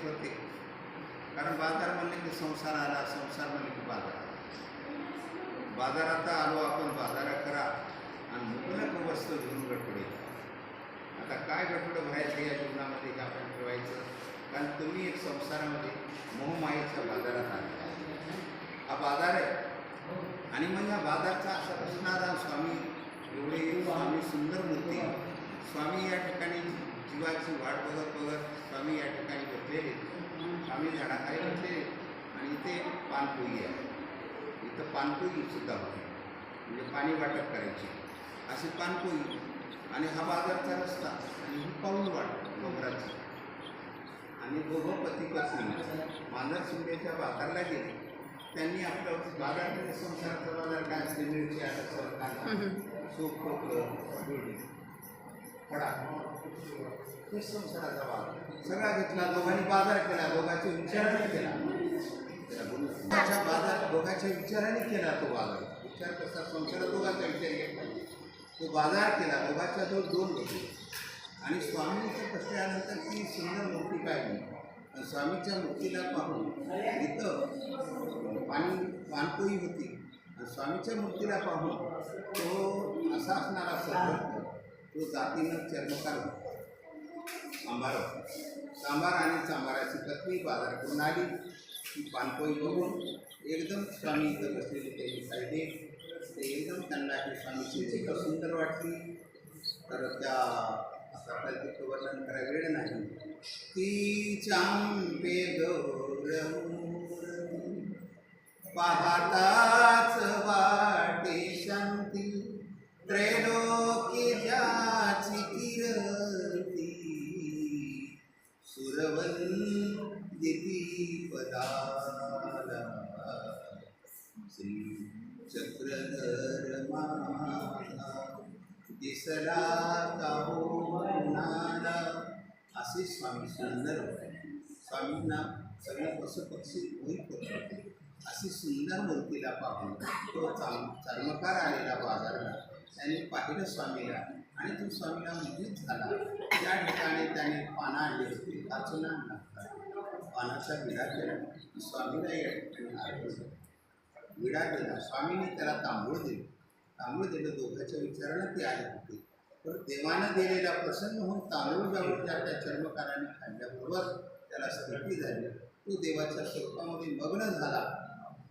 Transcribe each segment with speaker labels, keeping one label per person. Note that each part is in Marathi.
Speaker 1: होते, कारण बाजार म्हणले की संसार आला, संसार म्हणले की बाजार आला. बाजारात आलो आपण, बाजारा करा आणि मुबलक वस्तू घेऊन गडबडे. आता काय गडबड व्हायचं या जीवनामध्ये हे आपण ठेवायचं, कारण तुम्ही एक संसारामध्ये मोहमायेच्या बाजारात आले. हा बाजार आहे आणि मग या बाजारचा असा असणारा स्वामी, एवढे स्वामी सुंदर मूर्ती. स्वामी या ठिकाणी जीवाची वाट बघत बघत स्वामी या ठिकाणी बसलेले. स्वामी झाडाखाली बसलेले आणि इथे पानपोई आहे. इथं पानपोई सुद्धा होती, म्हणजे पाणी वाटप करायची अशी पानपोई. आणि हा बाजारचा रस्ता आणि ही पाऊल वाट डोंगराची. आणि दोघं पती पत्नी मांजर शिंदेच्या बाजारला गेले. त्यांनी आपलं बाजारमध्ये संसाराचा बाजार काय असते, मिरची सूप फडा, हे संसाराचा बाजार सगळा घेतला. दोघांनी बाजार केला, दोघांच्या विचाराने केला. बाजार दोघांच्या विचाराने केला. तो बाजार विचार कसा, संसार दोघांचा विचार घेतला. तो बाजार केला, दोघांच्या जवळ दोन होते. आणि स्वामींच्या कष्ट आल्यानंतर ती सुंदर मूर्ती पाहिली. आणि स्वामीच्या मूर्तीला पाहून इथं पानपोई होती. आणि स्वामीच्या मूर्तीला पाहून तो असा असणारा सदर, तो जातीनं चर्मकार होता. सांबार आणि चांबाराची पत्नी बाजारातून आली. ती पानपोई बघून एकदम स्वामी इथं बसलेली त्यांनी पाहिजे. ते एकदम त्यांना ही स्वामीची इतकं सुंदर वाटली. तर त्या आता आपल्याला तिथं वर्णन करायला वेळ नाही. ती चांबे गौरव पाहताच वाटे शांती, त्रैलोकी ज्याची कीर्ती, सुरवंदिती पदाला श्री चक्रधर माता दिसला काहो मनाला. असे स्वामी सुंदर होते. स्वामींना सगळे पशुपक्षी मोहित होत होते. अशी सुंदर मूर्तीला पाहून तो चर्मकार आलेला बाजारला त्यांनी पाहिलं स्वामीला आणि तो स्वामीला मोहित झाला. त्या ठिकाणी त्याने पानं आणली होती, वाचून आणला, पानाचा विडा केला. स्वामीला या ठिकाणी आढळलं, विडा केला. स्वामीने त्याला तांबूळ दिले. तांबूळ दिलं, दोघांच्या विचारानं ते आले होते. तर देवानं दिलेला प्रसन्न होऊन तांदूळ जाऊन त्या चर्मकाराने खाल्ल्याबरोबर त्याला स्थिती झाली. तो देवाच्या स्वरूपामध्ये मग्न झाला.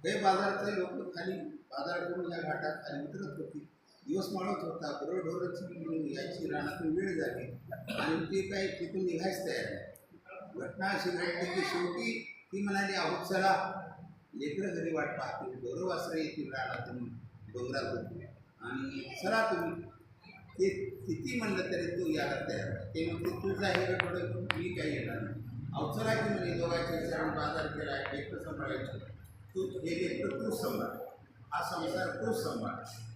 Speaker 1: हे बाजारचे लोक खाली बाजाराकडून या घाटात खाली उतरत होती. दिवस माळत होता, गुरढोराची यायची रानातून वेळ झाली आणि ते काही तिथून निघायच तयार नाही. घटना अशी घडली की शेवटी ती म्हणाली, अहो चला, लेकरं घरी वाट पाहतील, ढोरं वासरं येतील रानातून डोंगरातून आणि चला तुम्ही. ते किती म्हणलं तरी तो यायला तयार आहे. ते म्हणते तुझा हे थोडं मी काही येणार नाही. अवसरा की म्हणजे दोघांच्या विचारानं बाजार केला आहे, लेकरं सांभाळायचं. तू हे लेकरं तू सांभाळ, हा संसार तू सांभाळ.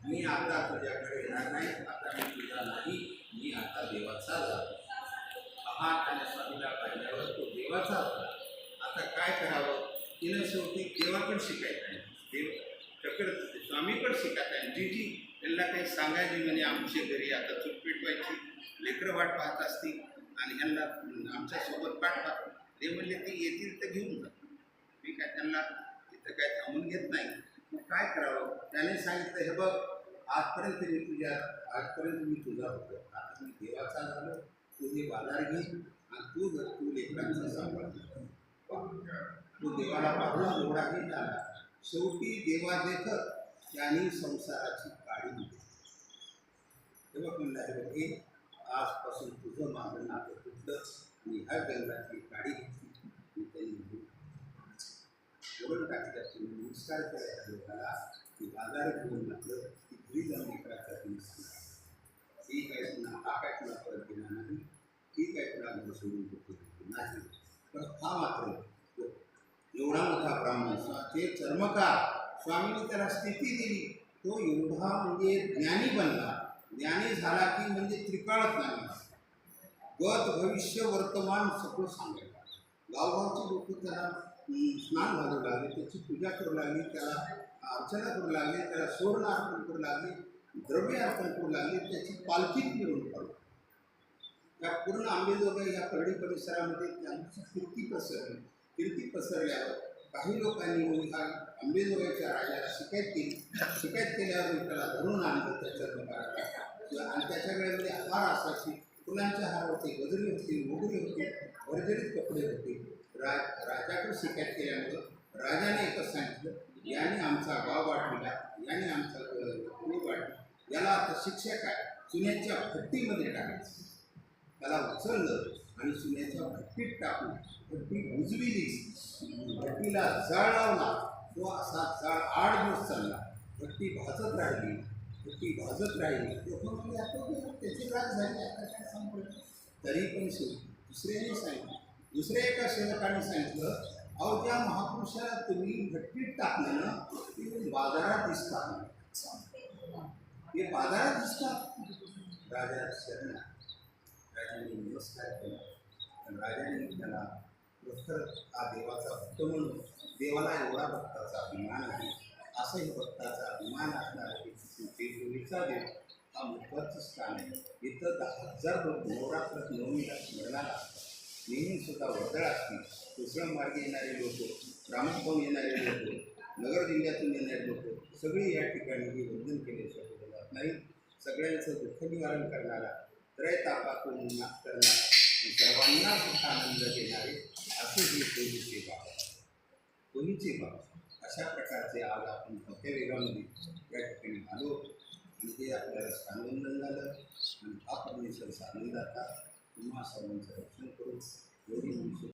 Speaker 1: मी आता तुझ्याकडे येणार नाही, आता मी तुझा नाही, मी आता देवाचा जातो. हा त्याने स्वामीला पाहिल्यावर तो देवाचा होता. आता काय करावं, तिनं शेवटी देवाकडे शिकायचं आहे. देव चक्र स्वामीकडे शिकायचं आहे. जी जी त्यांना काही सांगायची म्हणजे आमच्या घरी आता चूक पेटवायची, लेकरं वाट पाहत असतील आणि ह्यांना आमच्यासोबत पाठवा. ते म्हणले ते येतील तर घेऊन जा, मी काय त्यांना तिथं काय थांबून घेत नाही. मग काय करावं, त्याने सांगितलं, हे बघ, आजपर्यंत मी तुझा होतो, आता मी देवाचा झालो. तू हे बाजार घे आणि तू लेकरांचा सांभाळ. तू देवाला पाहून एवढाही झाला. शेवटी देवा देखत त्यांनी संसाराची काळी घेतली. तेव्हा म्हणलं, हे आजपासून तुझं माझं नातं तुटलं आणि ह्या जंगलाची काळी घेतली. मी त्यांनी एवढं टाकलं, नमस्कार करायचा लोकाला की बाजार घेऊन लागलं की घरी जाऊन लेकरासाठी सांगा, ठीक आहे पुन्हा, हा काय तुला परत देणार नाही, ठीक आहे तुला घर सोडून नाही. तर हा मात्र एवढा मोठा ब्राह्मण ते चर्मकार, स्वामीने त्याला स्थिती दिली. तो एवढा म्हणजे ज्ञानी बनला. ज्ञानी झाला की म्हणजे त्रिकाळच नाही, गत भविष्य वर्तमान सगळं सांगायला. गावगावची लोक त्याला स्नान घालू लागले, त्याची पूजा करू लागली, त्याला अर्चना करू लागले, त्याला सुवर्ण अर्पण करू लागले, द्रव्य अर्पण करू लागले, त्याची पालखीत मिळून पडली. ह्या पूर्ण आंबेजोगाई ह्या परळी परिसरामध्ये त्यांची कीर्ती पसरल्यावर काही लोकांनी मग ह्या आंबेजोगाईच्या राजाला शिकायत केल्यावर त्याला धरून आणलं त्याच्या दुकानाला आणि त्याच्या वेळेमध्ये हार असायची, फुलांचे हार होते, गजरी होती, मोगरी होती, भरजरीत कपडे होते. राजाकडे शिकायत केल्यामुळं राजाने एकच सांगितलं, याने आमचा गाव वाढविला, याने आमचा कुणी वाढला, याला आता शिक्षा काय, चुन्याच्या भट्टीमध्ये टाकायचं. त्याला उचललं आणि चुन्याच्या भट्टीत टाकून भट्टी बुजविली, भट्टीला जाळ लावला. तो असा जाळ 8 दिवस चालला. भट्टी भाजत राहिली, त्याची राग झाली. आता काय संपलं तरी पण दुसऱ्याने सांगितलं, दुसऱ्या एका सेवकाने सांगितलं, अहो ज्या महापुरुषाला तुम्ही भट्टीत टाकलं ना ते बाजारात दिसतात, ते बाजारात दिसतात. राजा शरण, राजाने नमस्कार केला. आणि राजाने त्याला खरं हा देवाचा भक्त म्हणून, देवाला एवढा भक्ताचा अभिमान आहे, असंही भक्ताचा अभिमान असणारा देवीचा देव हा महत्त्वाचं स्थान आहे. इथं 10,000 लोक नवरात्रात नवमीला स्मरणाला असतात. नेहमी सुद्धा वर्दळ असतील. कोसळ मार्गे येणारे लोक, रामस्थान येणारे लोक, नगर जिल्ह्यातून येणारे लोक सगळे या ठिकाणी हे वंदन केल्याशिवाय जात नाही. सगळ्यांचं दुःख निवारण करणारा, त्रयतापातून नाश करणारा, सर्वांना सुद्धा आनंद देणारे असे हे कोहीचे बाबा, कोहीचे बाबा. अशा प्रकारचे आज आपण भक्ती वेगामध्ये या ठिकाणी आलो आणि हे आपल्याला स्थानवंदन झालं. आणि हा परमेश्वर आनंदाचा तुम्हा सर्वांचं रक्षण करू एवढी